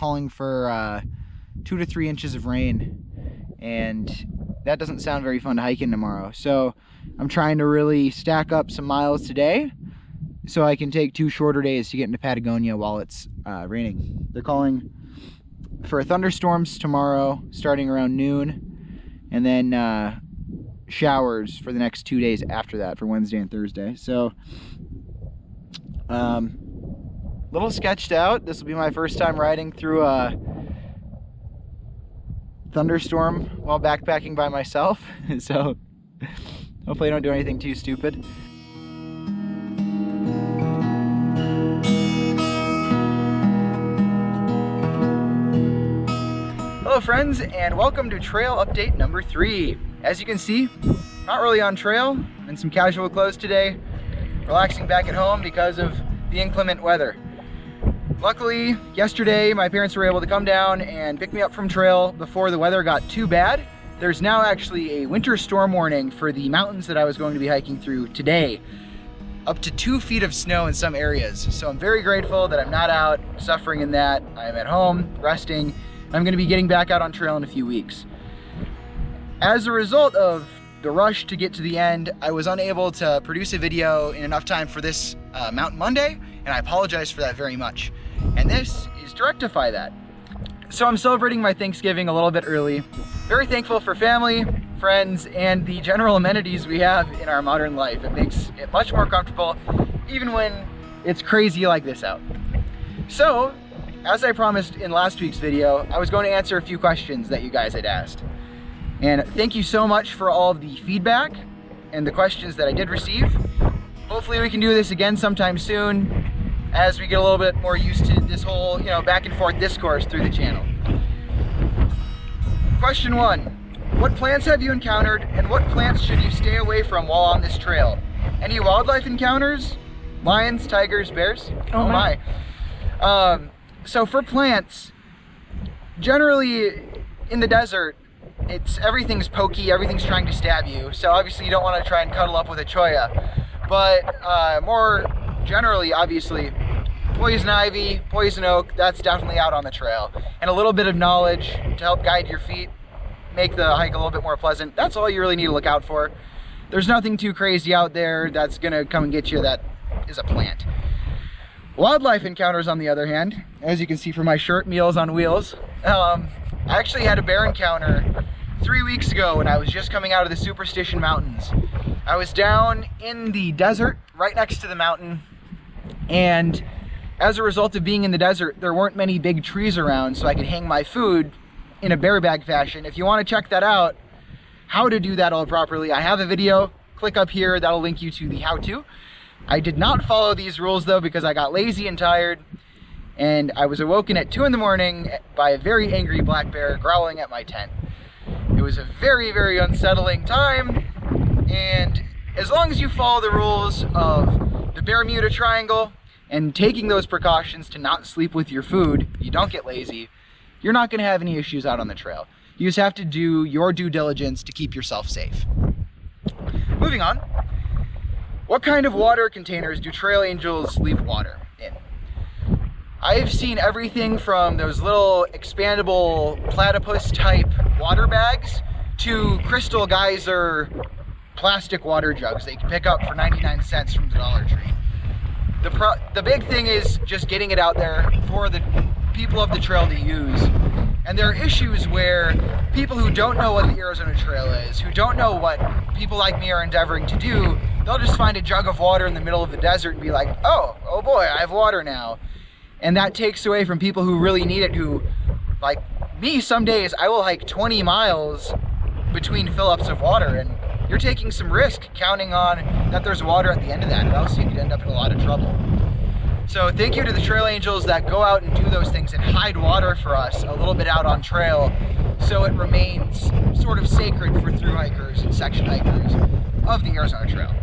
calling for 2 to 3 inches of rain, and that doesn't sound very fun to hike in tomorrow. So I'm trying to really stack up some miles today so I can take 2 shorter days to get into Patagonia while it's raining. They're calling for thunderstorms tomorrow starting around noon, and then showers for the next 2 days after that, for Wednesday and Thursday. So little sketched out. This will be my first time riding through a thunderstorm while backpacking by myself. So hopefully I don't do anything too stupid. Hello friends, and welcome to trail update number 3. As you can see, not really on trail, in some casual clothes today, relaxing back at home because of the inclement weather. Luckily, yesterday my parents were able to come down and pick me up from trail before the weather got too bad. There's now actually a winter storm warning for the mountains that I was going to be hiking through today. Up to 2 feet of snow in some areas. So I'm very grateful that I'm not out suffering in that. I'm at home, resting. I'm going to be getting back out on trail in a few weeks. As a result of the rush to get to the end, I was unable to produce a video in enough time for this Mountain Monday, and I apologize for that very much. And this is to rectify that. So I'm celebrating my Thanksgiving a little bit early. Very thankful for family, friends, and the general amenities we have in our modern life. It makes it much more comfortable, even when it's crazy like this out. So, as I promised in last week's video, I was going to answer a few questions that you guys had asked. And thank you so much for all of the feedback and the questions that I did receive. Hopefully we can do this again sometime soon as we get a little bit more used to this whole, back and forth discourse through the channel. Question 1, what plants have you encountered and what plants should you stay away from while on this trail? Any wildlife encounters? Lions, tigers, bears? Oh my. So for plants, generally in the desert, everything's pokey, everything's trying to stab you. So obviously you don't want to try and cuddle up with a cholla. But more generally, obviously, poison ivy, poison oak, that's definitely out on the trail. And a little bit of knowledge to help guide your feet, make the hike a little bit more pleasant. That's all you really need to look out for. There's nothing too crazy out there that's gonna come and get you that is a plant. Wildlife encounters, on the other hand, as you can see from my shirt, Meals on Wheels. I actually had a bear encounter 3 weeks ago when I was just coming out of the Superstition Mountains. I was down in the desert right next to the mountain, and as a result of being in the desert, there weren't many big trees around so I could hang my food in a bear bag fashion. If you want to check that out, how to do that all properly, I have a video. Click up here, that'll link you to the how-to. I did not follow these rules though because I got lazy and tired, and I was awoken at 2 in the morning by a very angry black bear growling at my tent. It was a very, very unsettling time, and as long as you follow the rules of the Bermuda Triangle and taking those precautions to not sleep with your food, you don't get lazy, you're not going to have any issues out on the trail. You just have to do your due diligence to keep yourself safe. Moving on. What kind of water containers do trail angels leave water in? I've seen everything from those little expandable platypus type water bags to crystal geyser plastic water jugs that you can pick up for 99 cents from the Dollar Tree. The big thing is just getting it out there for the people of the trail to use. And there are issues where people who don't know what the Arizona Trail is, who don't know what people like me are endeavoring to do, they'll just find a jug of water in the middle of the desert and be like, oh boy, I have water now. And that takes away from people who really need it, who, like me, some days I will hike 20 miles between fill-ups of water, and you're taking some risk counting on that there's water at the end of that, or else you could end up in a lot of trouble. So thank you to the trail angels that go out and do those things and hide water for us a little bit out on trail, so it remains sort of sacred for thru hikers and section hikers of the Arizona Trail.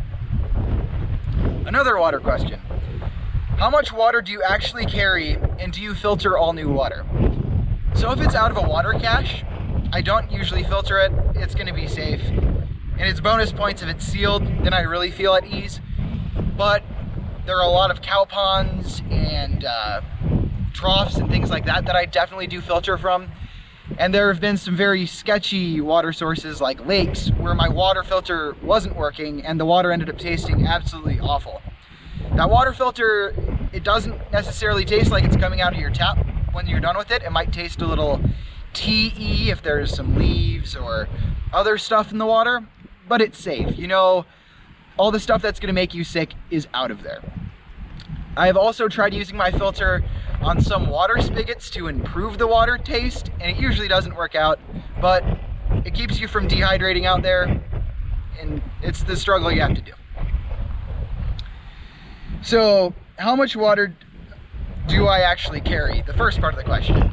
Another water question. How much water do you actually carry, and do you filter all new water? So if it's out of a water cache, I don't usually filter it. It's going to be safe. And it's bonus points if it's sealed, then I really feel at ease. But there are a lot of cow ponds and troughs and things like that that I definitely do filter from. And there have been some very sketchy water sources like lakes where my water filter wasn't working and the water ended up tasting absolutely awful. That water filter, it doesn't necessarily taste like it's coming out of your tap when you're done with it. It might taste a little tea-y if there's some leaves or other stuff in the water, but it's safe. You know, all the stuff that's gonna make you sick is out of there. I've also tried using my filter on some water spigots to improve the water taste, and it usually doesn't work out, but it keeps you from dehydrating out there, and it's the struggle you have to do. So, how much water do I actually carry? The first part of the question.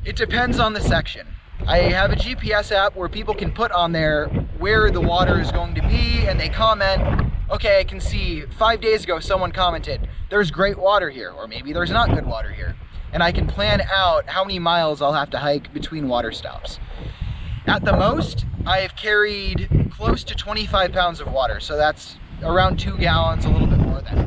It depends on the section. I have a GPS app where people can put on there where the water is going to be, and they comment, okay, I can see 5 days ago someone commented, there's great water here, or maybe there's not good water here. And I can plan out how many miles I'll have to hike between water stops. At the most, I have carried close to 25 pounds of water, so that's around 2 gallons, a little bit more than.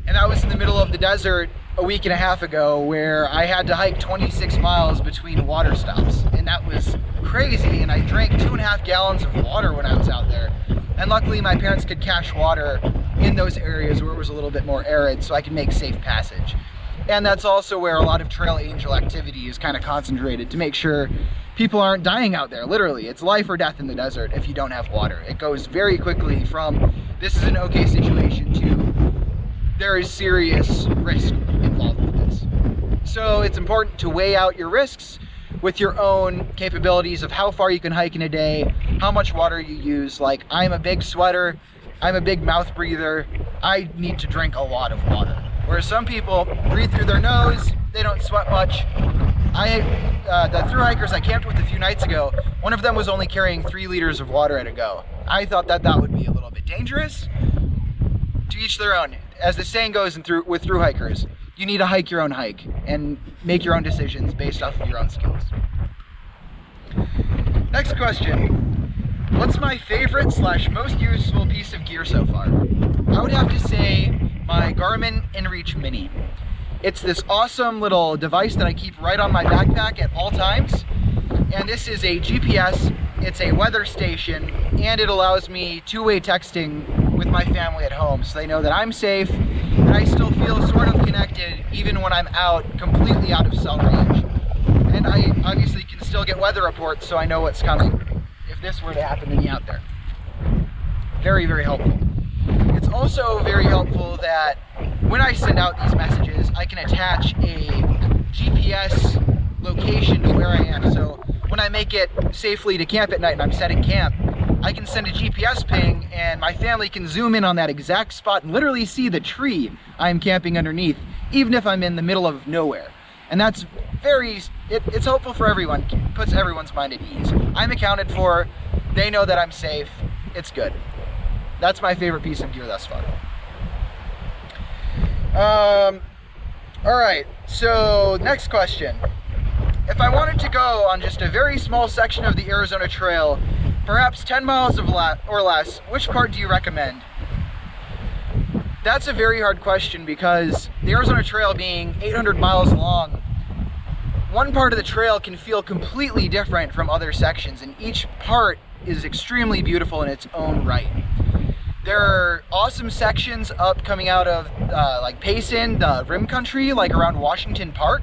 And that was in the middle of the desert a week and a half ago where I had to hike 26 miles between water stops. And that was crazy, and I drank 2.5 gallons of water when I was out there. And luckily my parents could cache water in those areas where it was a little bit more arid so I could make safe passage. And that's also where a lot of trail angel activity is kind of concentrated to make sure people aren't dying out there. Literally, it's life or death in the desert if you don't have water. It goes very quickly from this is an okay situation to there is serious risk involved with this. So it's important to weigh out your risks with your own capabilities of how far you can hike in a day, how much water you use. Like, I'm a big sweater, I'm a big mouth breather, I need to drink a lot of water. Whereas some people breathe through their nose, they don't sweat much. The thru-hikers I camped with a few nights ago, one of them was only carrying 3 liters of water at a go. I thought that that would be a little bit dangerous. To each their own. As the saying goes with thru-hikers, you need to hike your own hike and make your own decisions based off of your own skills. Next question. What's my favorite / most useful piece of gear so far? I would have to say my Garmin InReach Mini. It's this awesome little device that I keep right on my backpack at all times. And this is a GPS, it's a weather station, and it allows me two-way texting with my family at home so they know that I'm safe and I still feel sort of connected even when I'm out, completely out of cell range. And I obviously can still get weather reports so I know what's coming if this were to happen to me out there. Very, very helpful. It's also very helpful that when I send out these messages, I can attach a GPS location to where I am. So when I make it safely to camp at night and I'm setting camp, I can send a GPS ping and my family can zoom in on that exact spot and literally see the tree I'm camping underneath, even if I'm in the middle of nowhere. And that's it's helpful for everyone, puts everyone's mind at ease. I'm accounted for, they know that I'm safe, it's good. That's my favorite piece of gear thus far. Alright, so next question. If I wanted to go on just a very small section of the Arizona Trail, perhaps 10 miles or less, which part do you recommend? That's a very hard question because the Arizona Trail being 800 miles long, one part of the trail can feel completely different from other sections, and each part is extremely beautiful in its own right. There are awesome sections up coming out of like Payson, the rim country, like around Washington Park,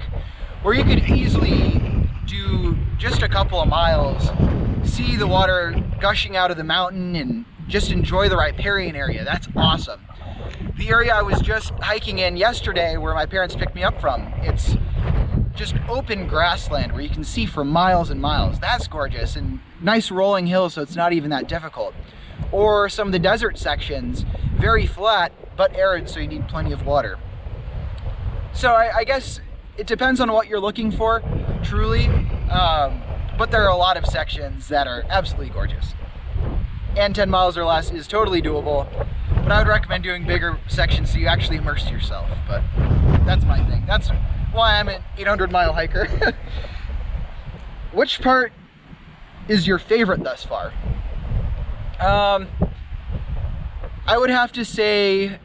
where you could easily do just a couple of miles, see the water gushing out of the mountain and just enjoy the riparian area. That's awesome. The area I was just hiking in yesterday where my parents picked me up from, it's just open grassland where you can see for miles and miles. That's gorgeous, and nice rolling hills so it's not even that difficult. Or some of the desert sections, very flat but arid so you need plenty of water. So I guess it depends on what you're looking for, truly, but there are a lot of sections that are absolutely gorgeous. And 10 miles or less is totally doable, but I would recommend doing bigger sections so you actually immerse yourself, but that's my thing. That's why I'm an 800-mile hiker. Which part is your favorite thus far? I would have to say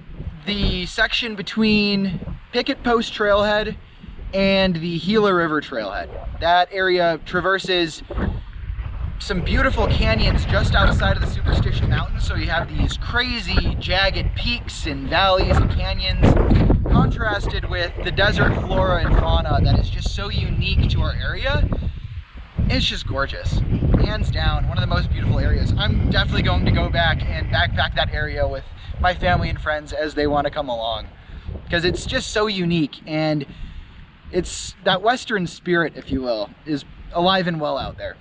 the section between Picket Post Trailhead and the Gila River trailhead. That area traverses some beautiful canyons just outside of the Superstition Mountains, so you have these crazy jagged peaks and valleys and canyons contrasted with the desert flora and fauna that is just so unique to our area. It's just gorgeous. Hands down, one of the most beautiful areas. I'm definitely going to go back and backpack that area with my family and friends as they want to come along, because it's just so unique, and it's that Western spirit, if you will, is alive and well out there.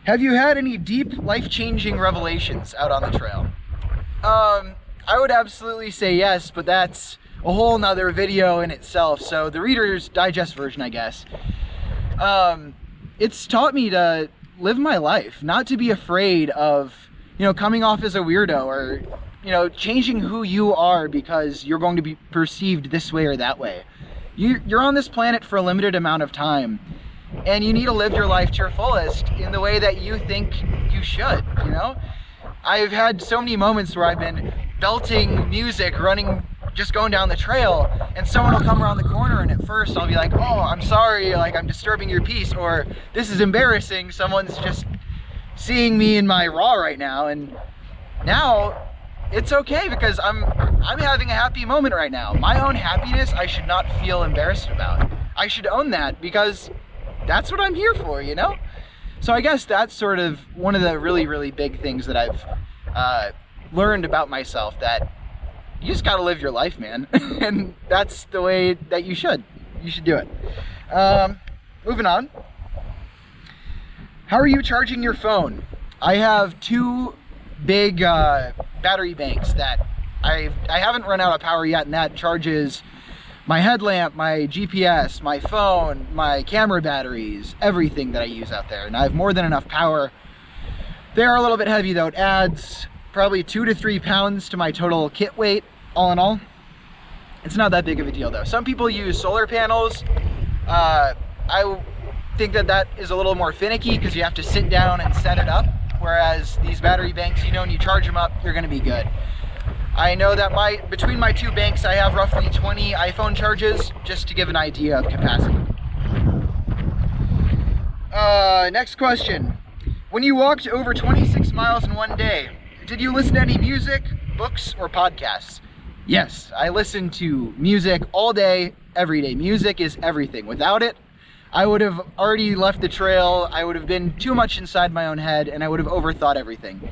Have you had any deep, life-changing revelations out on the trail? I would absolutely say yes, but that's a whole nother video in itself. So the Reader's Digest version, I guess. It's taught me to live my life, not to be afraid of, coming off as a weirdo or, changing who you are because you're going to be perceived this way or that way. You're on this planet for a limited amount of time, and you need to live your life to your fullest in the way that you think you should, I've had so many moments where I've been belting music, just going down the trail, and someone will come around the corner, and at first I'll be like, oh, I'm sorry, like I'm disturbing your peace, or this is embarrassing, someone's just seeing me in my raw right now. And now it's okay, because I'm having a happy moment right now. My own happiness I should not feel embarrassed about. I should own that, because that's what I'm here for, So I guess that's sort of one of the really, really big things that I've learned about myself, that you just gotta live your life, man. And that's the way that you should do it. Moving on. How are you charging your phone? I have two big battery banks that I haven't run out of power yet, and that charges my headlamp, my GPS, my phone, my camera batteries, everything that I use out there. And I have more than enough power. They are a little bit heavy though. It adds probably 2 to 3 pounds to my total kit weight, all in all. It's not that big of a deal though. Some people use solar panels. I think that is a little more finicky because you have to sit down and set it up. Whereas these battery banks, when you charge them up, you're gonna be good. I know that between my two banks, I have roughly 20 iPhone charges, just to give an idea of capacity. Next question. When you walked over 26 miles in one day, did you listen to any music, books, or podcasts? Yes, I listen to music all day, every day. Music is everything. Without it, I would have already left the trail, I would have been too much inside my own head, and I would have overthought everything.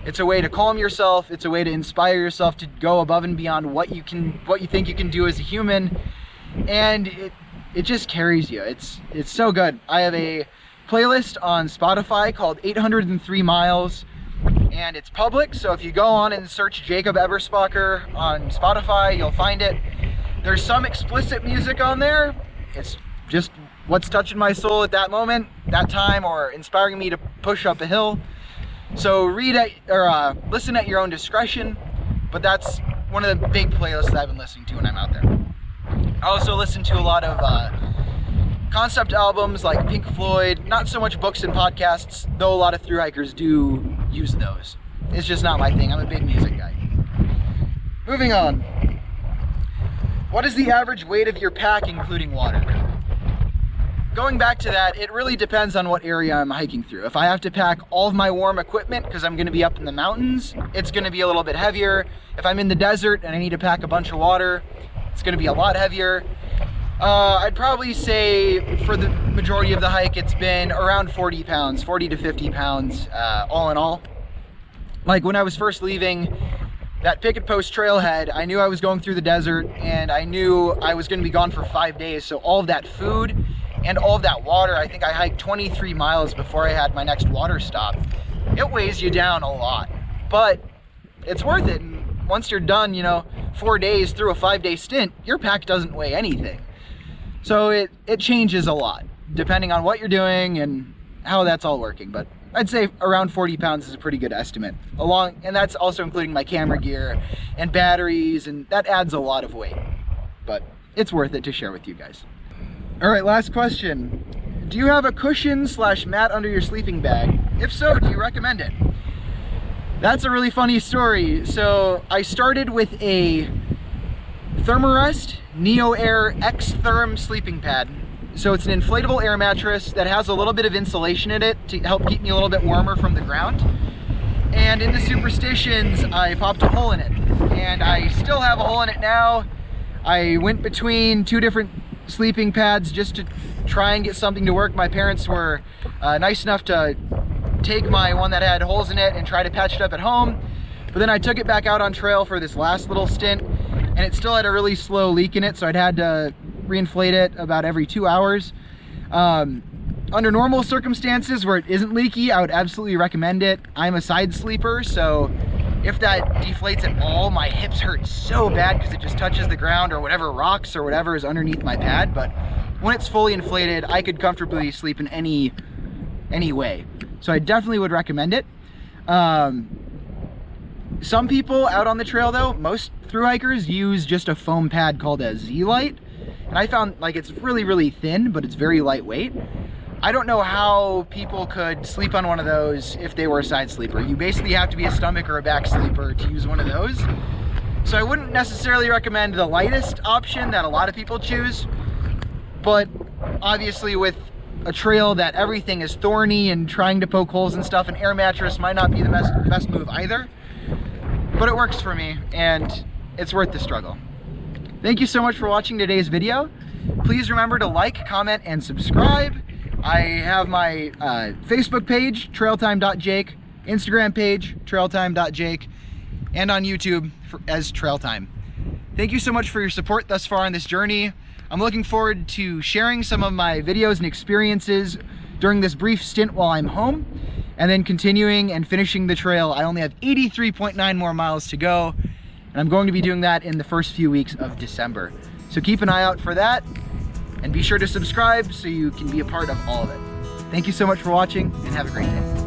It's a way to calm yourself, it's a way to inspire yourself to go above and beyond what you think you can do as a human, and it just carries you. It's so good. I have a playlist on Spotify called 803 Miles, and it's public, so if you go on and search Jacob Eberspacher on Spotify, you'll find it. There's some explicit music on there. It's just what's touching my soul at that moment, that time, or inspiring me to push up a hill. So listen at your own discretion, but that's one of the big playlists that I've been listening to when I'm out there. I also listen to a lot of concept albums like Pink Floyd, not so much books and podcasts, though a lot of thru-hikers do use those. It's just not my thing. I'm a big music guy. Moving on. What is the average weight of your pack, including water? Going back to that, it really depends on what area I'm hiking through. If I have to pack all of my warm equipment because I'm going to be up in the mountains, it's going to be a little bit heavier. If I'm in the desert and I need to pack a bunch of water, it's going to be a lot heavier. I'd probably say for the majority of the hike, it's been around 40 pounds, 40 to 50 pounds, all in all. Like when I was first leaving that picket post trailhead, I knew I was going through the desert, and I knew I was going to be gone for 5 days. So all of that food and all of that water, I think I hiked 23 miles before I had my next water stop. It weighs you down a lot, but it's worth it. And once you're done, 4 days through a 5-day stint, your pack doesn't weigh anything. So it changes a lot depending on what you're doing and how that's all working. But I'd say around 40 pounds is a pretty good estimate. And that's also including my camera gear and batteries, and that adds a lot of weight. But it's worth it to share with you guys. All right, last question. Do you have a cushion/mat under your sleeping bag? If so, do you recommend it? That's a really funny story. So I started with a Thermarest Neo Air X-Therm sleeping pad. So it's an inflatable air mattress that has a little bit of insulation in it to help keep me a little bit warmer from the ground. And in the superstitions, I popped a hole in it. And I still have a hole in it now. I went between 2 different sleeping pads just to try and get something to work. My parents were nice enough to take my one that had holes in it and try to patch it up at home. But then I took it back out on trail for this last little stint, and it still had a really slow leak in it, so I'd had to reinflate it about every 2 hours. Under normal circumstances where it isn't leaky, I would absolutely recommend it. I'm a side sleeper, so if that deflates at all, my hips hurt so bad because it just touches the ground or whatever rocks or whatever is underneath my pad. But when it's fully inflated, I could comfortably sleep in any way. So I definitely would recommend it. Some people out on the trail though, most thru hikers use just a foam pad called a Z-Lite. And I found like it's really, really thin, but it's very lightweight. I don't know how people could sleep on one of those if they were a side sleeper. You basically have to be a stomach or a back sleeper to use one of those. So I wouldn't necessarily recommend the lightest option that a lot of people choose, but obviously with a trail that everything is thorny and trying to poke holes and stuff, an air mattress might not be the best move either, but it works for me and it's worth the struggle. Thank you so much for watching today's video. Please remember to like, comment, and subscribe. I have my Facebook page, trailtime.jake, Instagram page, trailtime.jake, and on YouTube as Trailtime. Thank you so much for your support thus far on this journey. I'm looking forward to sharing some of my videos and experiences during this brief stint while I'm home, and then continuing and finishing the trail. I only have 83.9 more miles to go, and I'm going to be doing that in the first few weeks of December. So keep an eye out for that. And be sure to subscribe so you can be a part of all of it. Thank you so much for watching and have a great day.